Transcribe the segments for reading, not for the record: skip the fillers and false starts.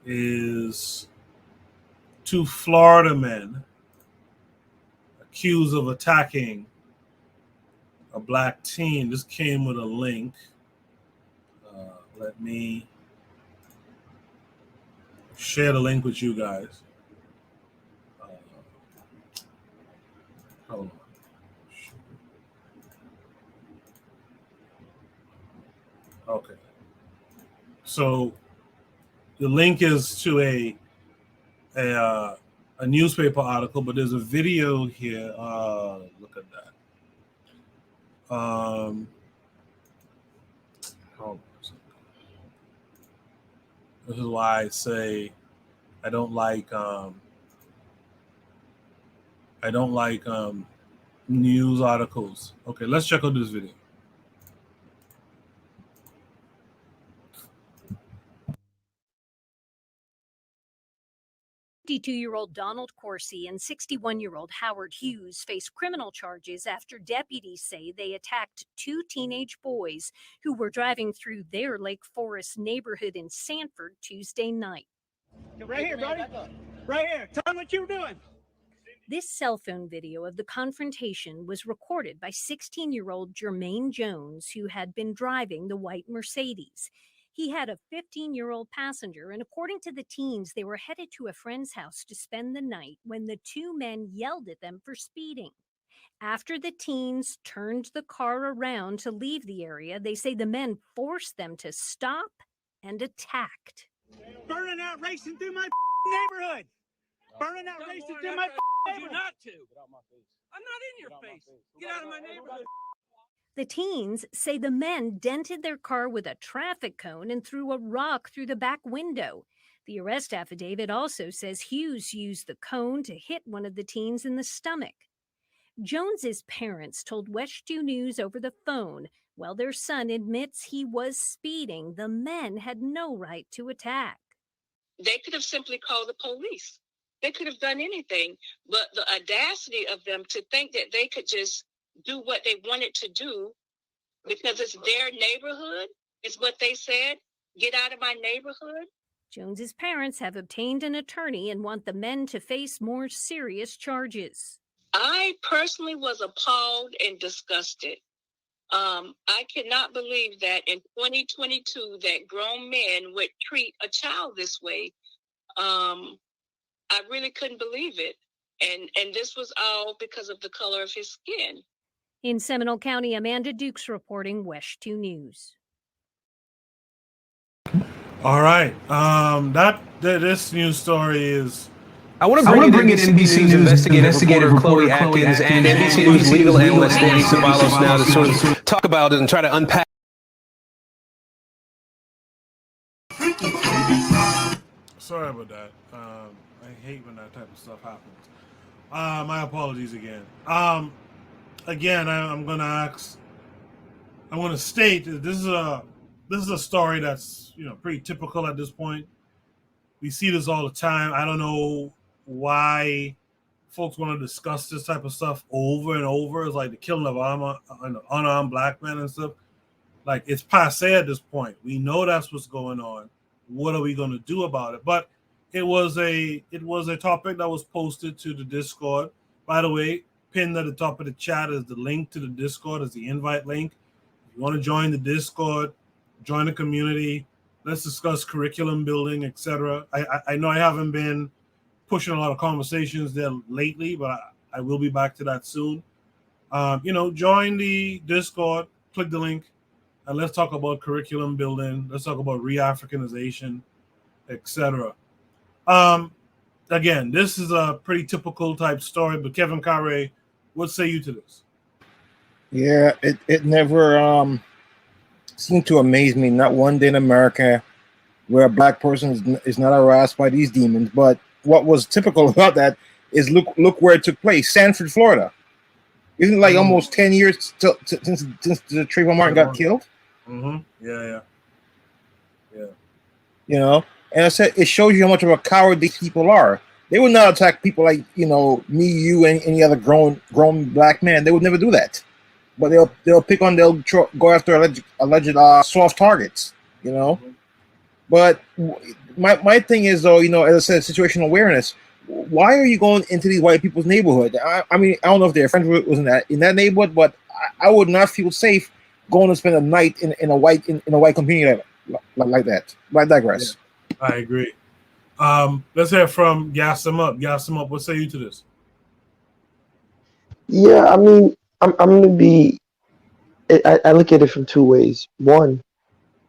is two Florida men accused of attacking a black teen. This came with a link. Let me share the link with you guys. Hold on. Okay. So the link is to a newspaper article, but there's a video here. Look at that. Hold on. This is why I say I don't like news articles. Okay, let's check out this video. 52-year-old Donald Corsi and 61-year-old Howard Hughes face criminal charges after deputies say they attacked two teenage boys who were driving through their Lake Forest neighborhood in Sanford Tuesday night. Right here, buddy. Right here. Tell them what you were doing. This cell phone video of the confrontation was recorded by 16-year-old Jermaine Jones, who had been driving the white Mercedes. He had a 15-year-old passenger, and according to the teens, they were headed to a friend's house to spend the night when the two men yelled at them for speeding. After the teens turned the car around to leave the area, they say the men forced them to stop and attacked. Burning out racing through my neighborhood. Burning out racing through my neighborhood. Not to. I'm not in your face. Get out of my neighborhood. The teens say the men dented their car with a traffic cone and threw a rock through the back window. The arrest affidavit also says Hughes used the cone to hit one of the teens in the stomach. Jones's parents told West 2 News over the phone, while their son admits he was speeding, the men had no right to attack. They could have simply called the police. They could have done anything, but the audacity of them to think that they could just do what they wanted to do because it's their neighborhood, is what they said. Get out of my neighborhood. Jones's parents have obtained an attorney and want the men to face more serious charges. I personally was appalled and disgusted. I cannot believe that in 2022 that grown men would treat a child this way. I really couldn't believe it. And this was all because of the color of his skin. In Seminole County, Amanda Dukes reporting, West 2 News. All right. This news story is. I want to bring in NBC's investigative reporter Chloe Atkins and NBC News legal analyst Danny Ceballos now to sort of talk about it and try to unpack. Sorry about that. I hate when that type of stuff happens. My apologies again. Again, I'm going to state that this is a story that's pretty typical at this point. We see this all the time. I don't know why folks want to discuss this type of stuff over and over. It's like the killing of unarmed black men and stuff. Like, it's passe at this point. We know that's what's going on. What are we going to do about it? But it was a topic that was posted to the Discord. By the way, pinned at the top of the chat is the link to the Discord, is the invite link. If you want to join the Discord, join the community, let's discuss curriculum building, etc. I know I haven't been pushing a lot of conversations there lately, but I will be back to that soon. Join the Discord, click the link, and let's talk about curriculum building. Let's talk about re-Africanization, etc. Again, this is a pretty typical type story, but Kevin Carre, what say you to this? Yeah, it never seemed to amaze me. Not one day in America where a black person is not harassed by these demons. But what was typical about that is look where it took place, Sanford, Florida. Isn't it like almost 10 years since Trayvon Martin got killed? Mm-hmm. Yeah. And I said it shows you how much of a coward these people are. They would not attack people like me, you, and any other grown black man. They would never do that. But they'll go after alleged soft targets. But my thing is though, as I said, situational awareness. Why are you going into these white people's neighborhood? I mean, I don't know if their friends was in that neighborhood, but I would not feel safe going to spend a night in a white community like that. But I digress. Yeah, I agree. Let's hear from Gas them up. Gas them up. What say you to this? Yeah, I mean, I'm gonna be. I look at it from two ways. One,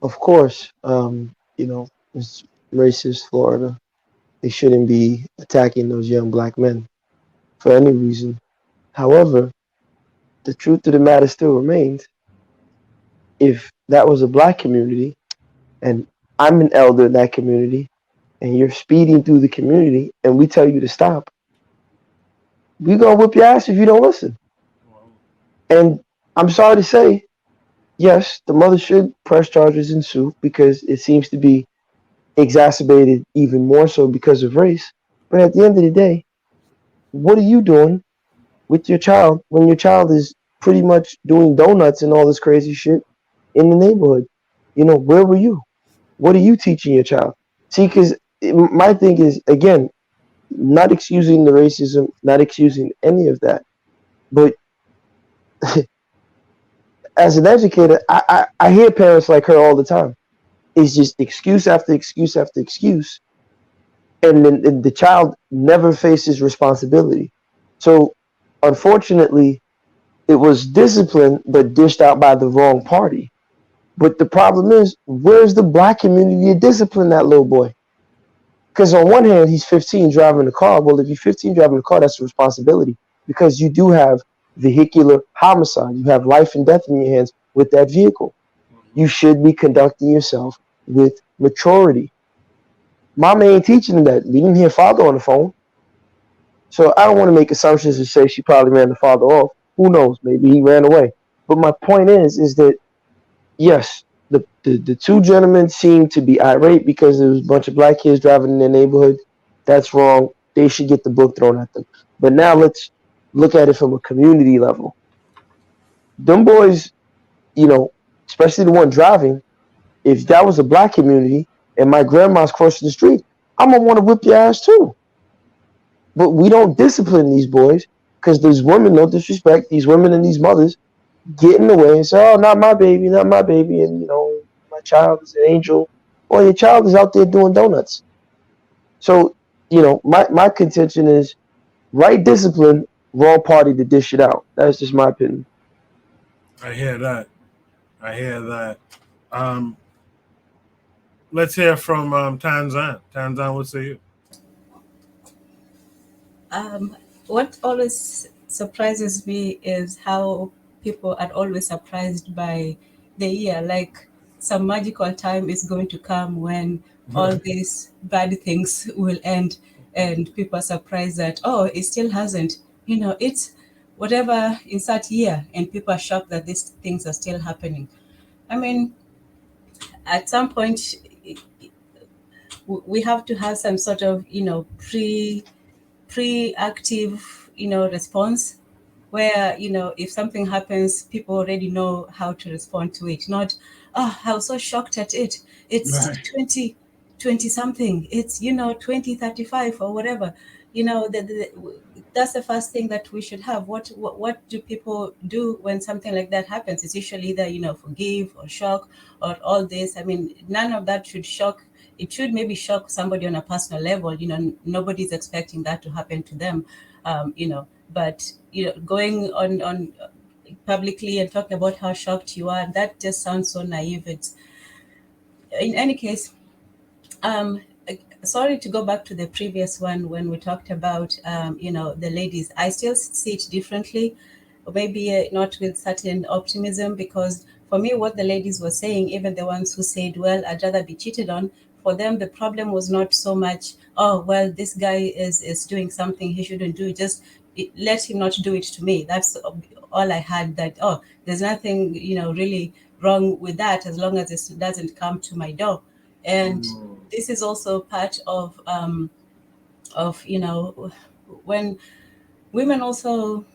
of course, it's racist Florida. They shouldn't be attacking those young black men for any reason. However, the truth of the matter still remains. If that was a black community, and I'm an elder in that community, and you're speeding through the community, and we tell you to stop, we gonna whip your ass if you don't listen. And I'm sorry to say, yes, the mother should press charges and sue because it seems to be exacerbated even more so because of race. But at the end of the day, what are you doing with your child when your child is pretty much doing donuts and all this crazy shit in the neighborhood? Where were you? What are you teaching your child? See, because my thing is, again, not excusing the racism, not excusing any of that, but as an educator, I hear parents like her all the time. It's just excuse after excuse after excuse, and then the child never faces responsibility. So, unfortunately, it was discipline, but dished out by the wrong party. But the problem is, where's the black community to discipline that little boy? Because on one hand, he's 15 driving a car. Well, if you're 15 driving a car, that's a responsibility because you do have vehicular homicide. You have life and death in your hands with that vehicle. You should be conducting yourself with maturity. Mama ain't teaching him that. We didn't hear father on the phone. So I don't want to make assumptions and say she probably ran the father off. Who knows? Maybe he ran away. But my point is that yes, the two gentlemen seem to be irate because there was a bunch of black kids driving in their neighborhood. That's wrong. They should get the book thrown at them. But now let's look at it from a community level. Them boys, you know, especially the one driving, if that was a black community and my grandma's crossing the street, I'm gonna want to whip your ass too. But we don't discipline these boys because these women, no disrespect, these women and these mothers get in the way and say, "Oh, not my baby, not my baby," and my child is an angel. Well, your child is out there doing donuts. So, my contention is right discipline, wrong party to dish it out. That's just my opinion. I hear that. I hear that. Um, let's hear from Tanzan. Tanzan, what say you? Um, what always surprises me is how people are always surprised by the year. Like some magical time is going to come when all these bad things will end, and people are surprised that, oh, it still hasn't. It's whatever insert year, and people are shocked that these things are still happening. I mean, at some point, we have to have some sort of, pre-active, response where, if something happens, people already know how to respond to it. Not, oh, I was so shocked at it. It's Right. 2020 something. It's, 2035 or whatever. That's the first thing that we should have. What do people do when something like that happens? It's usually either, forgive or shock or all this. I mean, none of that should shock. It should maybe shock somebody on a personal level. Nobody's expecting that to happen to them. But going on publicly and talking about how shocked you are, that just sounds so naive. It's, in any case, um, sorry to go back to the previous one when we talked about the ladies. I still see it differently, maybe not with certain optimism, because for me, what the ladies were saying, even the ones who said, well, I'd rather be cheated on, for them the problem was not so much, oh well, this guy is doing something he shouldn't do, just let him not do it to me. That's all I had. That, oh, there's nothing really wrong with that as long as it doesn't come to my door. And this is also part of when women also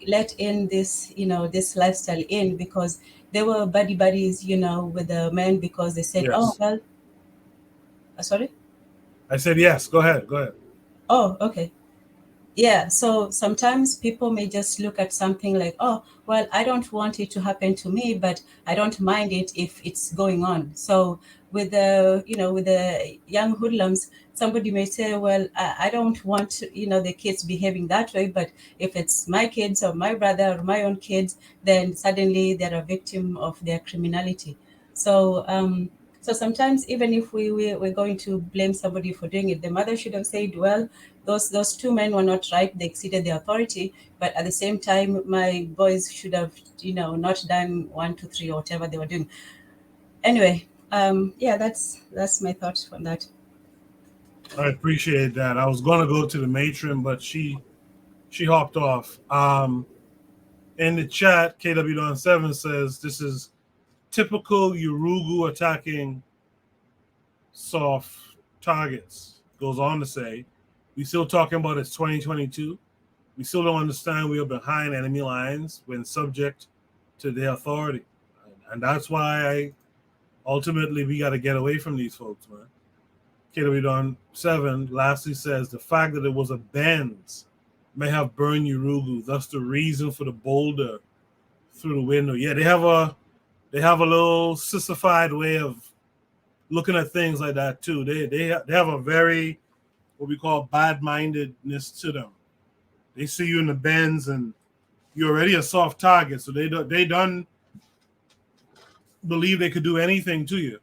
let in this this lifestyle in, because they were buddy buddies with the men, because they said, oh Yes. well, sorry. I said yes. Go ahead. Go ahead. Oh, okay. Yeah, so sometimes people may just look at something like, oh, well, I don't want it to happen to me, but I don't mind it if it's going on. So with the young hoodlums, somebody may say, well, I don't want, the kids behaving that way, but if it's my kids or my brother or my own kids, then suddenly they're a victim of their criminality. So so sometimes even if we're going to blame somebody for doing it, the mother should have said, well, those two men were not right. They exceeded their authority, but at the same time, my boys should have, not done 1, 2, 3 or whatever they were doing. Anyway, yeah, that's my thoughts on that. I appreciate that. I was gonna go to the matron, but she hopped off. In the chat, KW7 says this is typical Urugu attacking soft targets. Goes on to say, we still talking about it's 2022. We still don't understand we are behind enemy lines when subject to their authority. And that's why ultimately we got to get away from these folks, man. KW7 lastly says the fact that it was a Benz may have burned Urugu. That's the reason for the boulder through the window. Yeah, they have a little sissified way of looking at things like that too. They have a very what we call bad-mindedness to them. They see you in the Benz and you're already a soft target, so they don't believe they could do anything to you.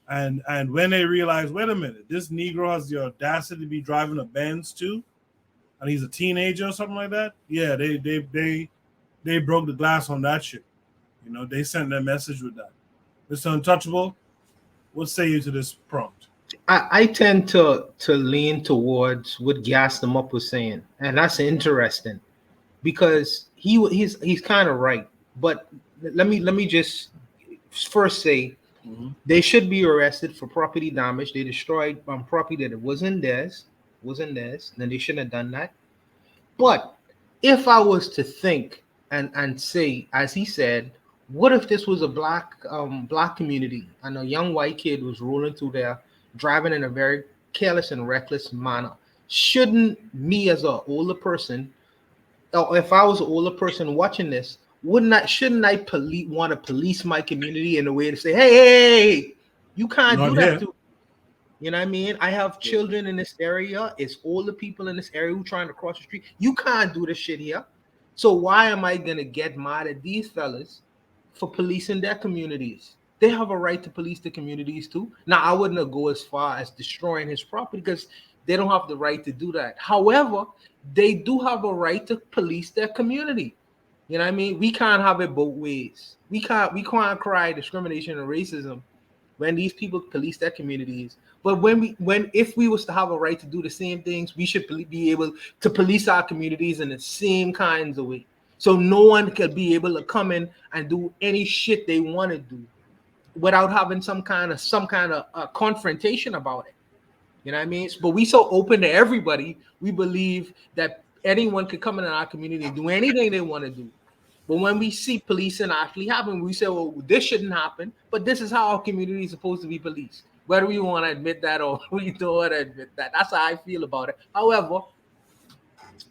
And when they realize, wait a minute, this Negro has the audacity to be driving a Benz too, and he's a teenager or something like that. Yeah, they broke the glass on that shit. They sent their message with that. Mr. Untouchable, what say you to this prompt? I tend to lean towards what Gas Them Up was saying, and that's interesting because he's kind of right. But let me just first say they should be arrested for property damage. They destroyed property that wasn't theirs, then they shouldn't have done that. But if I was to think and say, as he said, what if this was a black community and a young white kid was rolling through there, driving in a very careless and reckless manner? Shouldn't me as an older person, or if I was an older person watching this, shouldn't I want to police my community in a way to say, hey, you can't do that to. You know what I mean? I have children in this area. It's older people in this area who trying to cross the street. You can't do this shit here. So why am I gonna get mad at these fellas for policing their communities? They have a right to police the communities too. Now, I wouldn't go as far as destroying his property because they don't have the right to do that. However, they do have a right to police their community. You know what I mean? We can't have it both ways. We can't cry discrimination and racism when these people police their communities. But if we was to have a right to do the same things, we should be able to police our communities in the same kinds of way. So no one could be able to come in and do any shit they want to do without having some kind of confrontation about it. You know what I mean? But we so open to everybody, we believe that anyone could come in our community and do anything they want to do. But when we see policing actually happen, we say, well, this shouldn't happen, but this is how our community is supposed to be policed. Whether we want to admit that or we don't want to admit that. That's how I feel about it. However,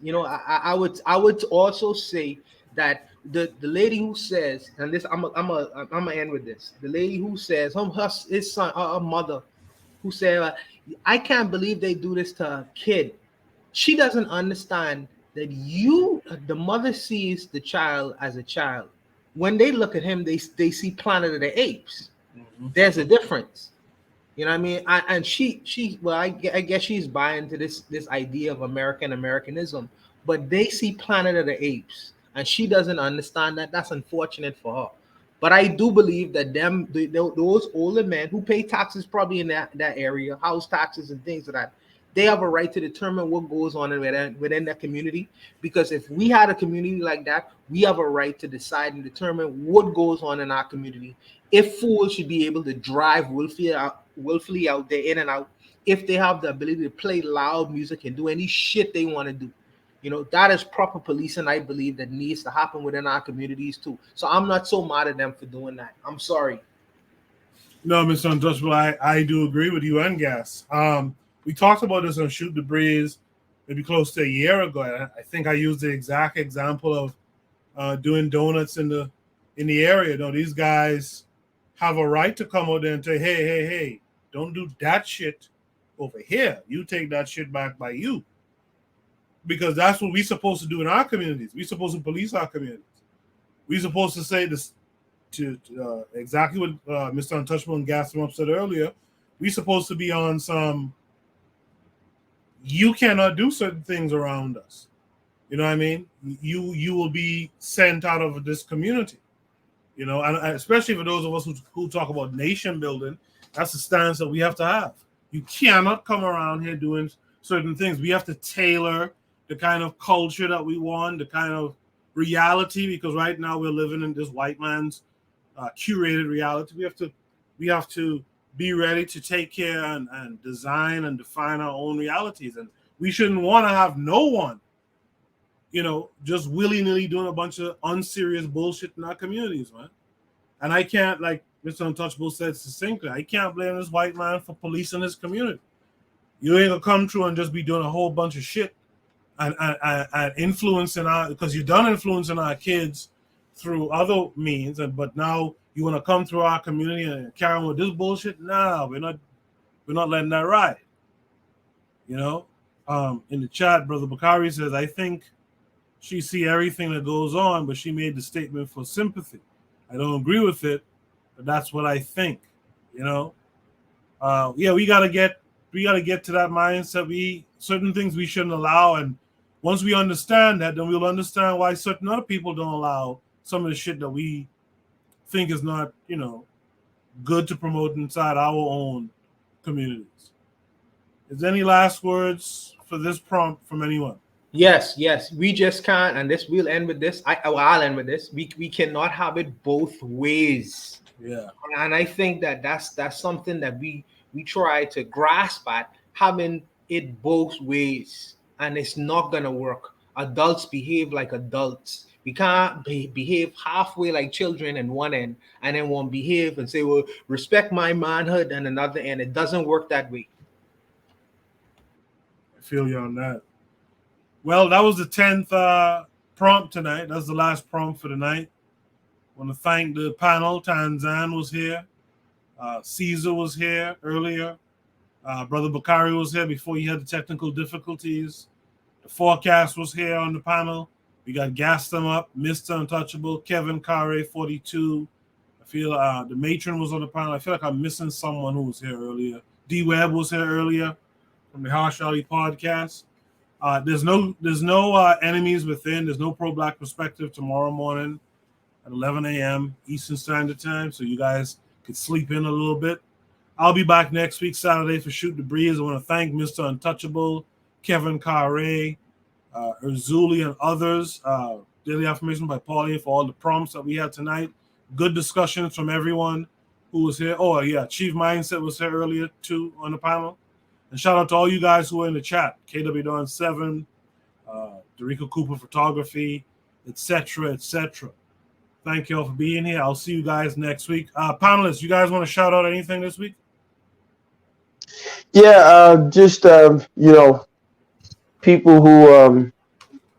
I would also say that the lady who says, and this I'm gonna end with this. The lady who says, his son, her mother, who said, I can't believe they do this to a kid. She doesn't understand that the mother sees the child as a child. When they look at him, they see Planet of the Apes. There's a difference. You know what I mean? I guess she's buying to this idea of Americanism, but they see Planet of the Apes, and she doesn't understand that. That's unfortunate for her. But I do believe that those older men who pay taxes probably in that area, house taxes and things like that, they have a right to determine what goes on within that community. Because if we had a community like that, we have a right to decide and determine what goes on in our community. If fools should be able to drive willfully out there in and out, if they have the ability to play loud music and do any shit they want to do. That is proper policing, I believe, that needs to happen within our communities too. So I'm not so mad at them for doing that. I'm sorry. No, Mr. Untouchable, I do agree with you and Gas. We talked about this on Shoot the Breeze maybe close to a year ago. I think I used the exact example of doing donuts in the area. You know, these guys have a right to come out there and say, hey, don't do that shit over here. You take that shit back by you. Because that's what we're supposed to do in our communities. We're supposed to police our communities. We're supposed to say this to exactly what Mr. Untouchable and Gaston said earlier. We're supposed to be on some, you cannot do certain things around us. You know what I mean? You will be sent out of this community. You know, and especially for those of us who talk about nation building, that's the stance that we have to have. You cannot come around here doing certain things. We have to tailor the kind of culture that we want, the kind of reality, because right now we're living in this white man's curated reality. We have to be ready to take care and design and define our own realities. And we shouldn't want to have no one, you know, just willy-nilly doing a bunch of unserious bullshit in our communities, man. And I can't, like Mr. Untouchable said succinctly, I can't blame this white man for policing his community. You ain't gonna come through and just be doing a whole bunch of shit and influencing because you're done influencing our kids through other means, but now you want to come through our community and carry on with this bullshit? No, we're not letting that ride. You know, in the chat, Brother Bakari says, I think she see everything that goes on, but she made the statement for sympathy. I don't agree with it, but that's what I think. You know, yeah, we gotta get to that mindset. Certain things we shouldn't allow, and once we understand that, then we'll understand why certain other people don't allow some of the shit that we think is not, you know, good to promote inside our own communities. Is there any last words for this prompt from anyone? Yes. We just can't, and we'll end with this. I'll end with this. We cannot have it both ways. Yeah. And I think that's something that we try to grasp at, having it both ways, and it's not gonna work. Adults behave like adults. We can't behave halfway like children in one end, and then won't behave and say, well, respect my manhood, and another end. It doesn't work that way. I feel you on that. Well, that was the 10th prompt tonight. That's the last prompt for the night. I want to thank the panel. Tanzan was here. Caesar was here earlier. Brother Bakari was here before he had the technical difficulties. The Forecast was here on the panel. We got Gaston up, Mr. Untouchable, Kevin Carre, 42. I feel the Matron was on the panel. I feel like I'm missing someone who was here earlier. D Webb was here earlier from the Harsh Ali podcast. There's no enemies within. There's no pro-black perspective tomorrow morning at 11 a.m. Eastern Standard Time, so you guys could sleep in a little bit. I'll be back next week, Saturday, for Shoot the Breeze. I want to thank Mr. Untouchable, Kevin Carre, Urzuli, and others. Daily Affirmation by Pauline for all the prompts that we had tonight. Good discussions from everyone who was here. Oh, yeah, Chief Mindset was here earlier, too, on the panel. And shout out to all you guys who were in the chat. KW Dawn 7, Dorico Cooper Photography, etc., etc. Thank you all for being here. I'll see you guys next week. Panelists, you guys want to shout out anything this week? Yeah, just you know, people who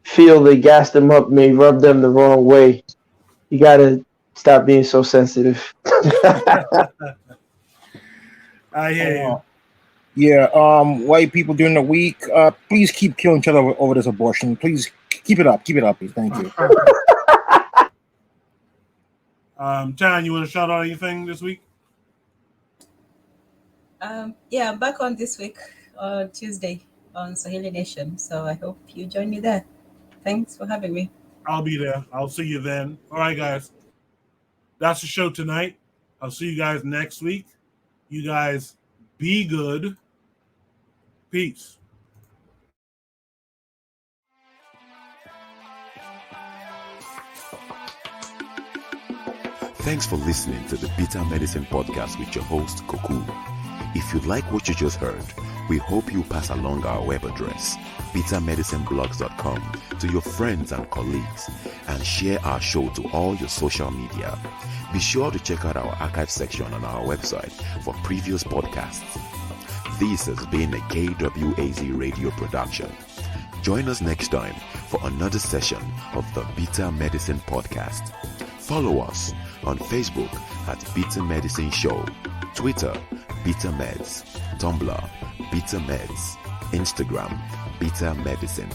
feel they gas them up may rub them the wrong way. You gotta stop being so sensitive. I hear you. Yeah, white people during the week, please keep killing each other over this abortion. Please keep it up. Keep it up, please. Thank you. Tan, you want to shout out anything this week? Yeah, I'm back on this week on Tuesday on Swahili Nation. So I hope you join me there. Thanks for having me. I'll be there. I'll see you then. All right, guys. That's the show tonight. I'll see you guys next week. You guys be good. Peace. Thanks for listening to the Bitter Medicine Podcast with your host, Koku. If you like what you just heard, we hope you pass along our web address, bittermedicineblogs.com, to your friends and colleagues, and share our show to all your social media. Be sure to check out our archive section on our website for previous podcasts. This has been a KWAZ radio production. Join us next time for another session of the Bitter Medicine Podcast. Follow us on Facebook at Bitter Medicine Show, Twitter, Bitter Meds, Tumblr, Bitter Meds, Instagram, Bitter Medicine.